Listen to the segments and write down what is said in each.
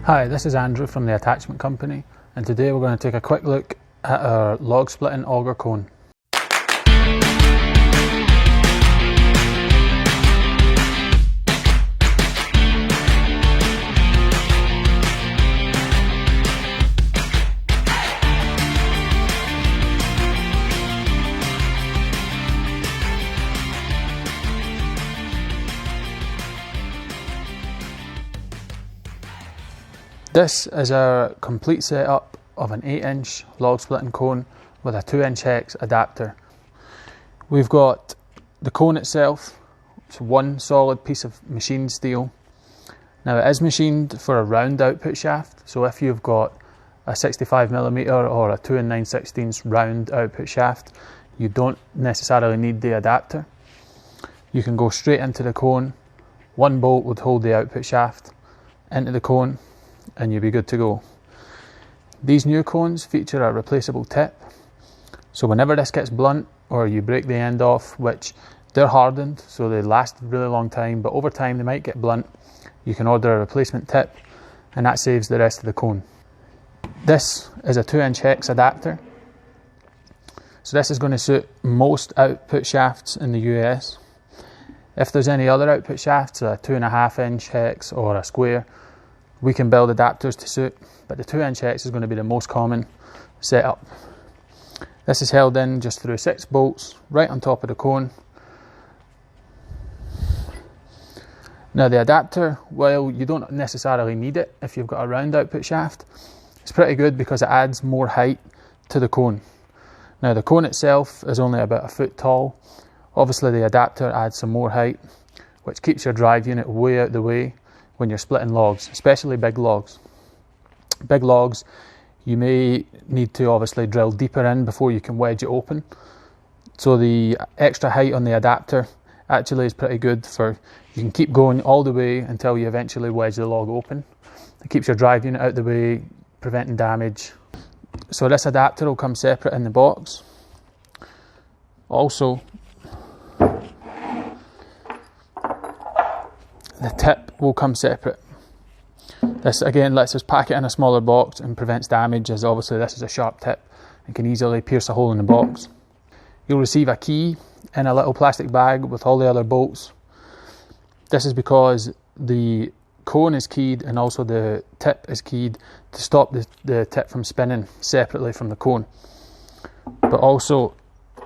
Hi, this is Andrew from the Attachment Company, and today we're going to take a quick look at our log splitting auger cone. This is our complete setup of an 8-inch log splitting cone with a 2-inch hex adapter. We've got the cone itself, it's one solid piece of machined steel. Now it is machined for a round output shaft, so if you've got a 65mm or a 2 9/16 round output shaft, you don't necessarily need the adapter. You can go straight into the cone, one bolt would hold the output shaft into the cone, and you'll be good to go. These new cones feature a replaceable tip, so whenever this gets blunt or you break the end off, which they're hardened so they last a really long time, but over time they might get blunt, you can order a replacement tip and that saves the rest of the cone. This is a 2-inch hex adapter, so this is going to suit most output shafts in the US. If there's any other output shafts, a 2.5-inch hex or a square, we can build adapters to suit, but the 2-inch hex is going to be the most common setup. This is held in just through 6 bolts right on top of the cone. Now the adapter, while you don't necessarily need it if you've got a round output shaft, it's pretty good because it adds more height to the cone. Now the cone itself is only about 1 foot tall. Obviously the adapter adds some more height, which keeps your drive unit way out the way when you're splitting logs, especially big logs. Big logs, you may need to obviously drill deeper in before you can wedge it open. So the extra height on the adapter actually is pretty good for, you can keep going all the way until you eventually wedge the log open. It keeps your drive unit out the way, preventing damage. So this adapter will come separate in the box. Also, the tip will come separate. This again lets us pack it in a smaller box and prevents damage, as obviously this is a sharp tip and can easily pierce a hole in the box. You'll receive a key in a little plastic bag with all the other bolts. This is because the cone is keyed and also the tip is keyed to stop the tip from spinning separately from the cone. But also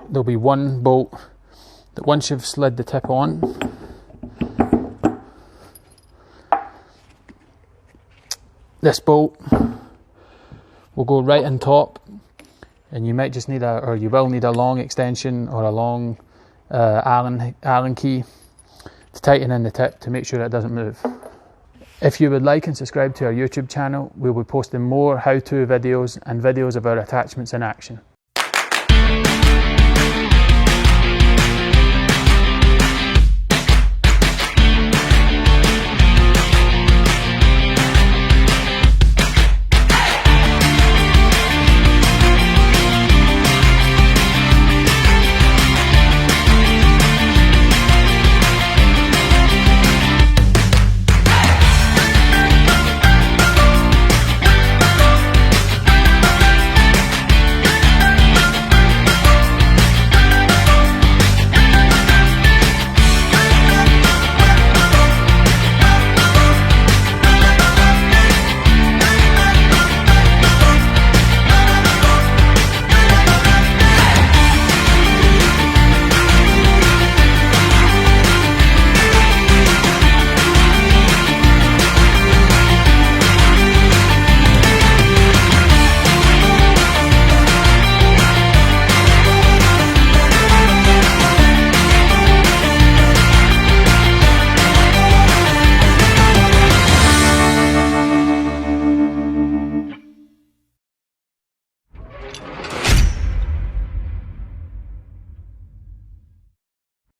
there'll be one bolt that once you've slid the tip on, this bolt will go right on top, and you might just need you will need a long extension or a long Allen key to tighten in the tip to make sure it doesn't move. If you would like and subscribe to our YouTube channel, we'll be posting more how-to videos and videos of our attachments in action.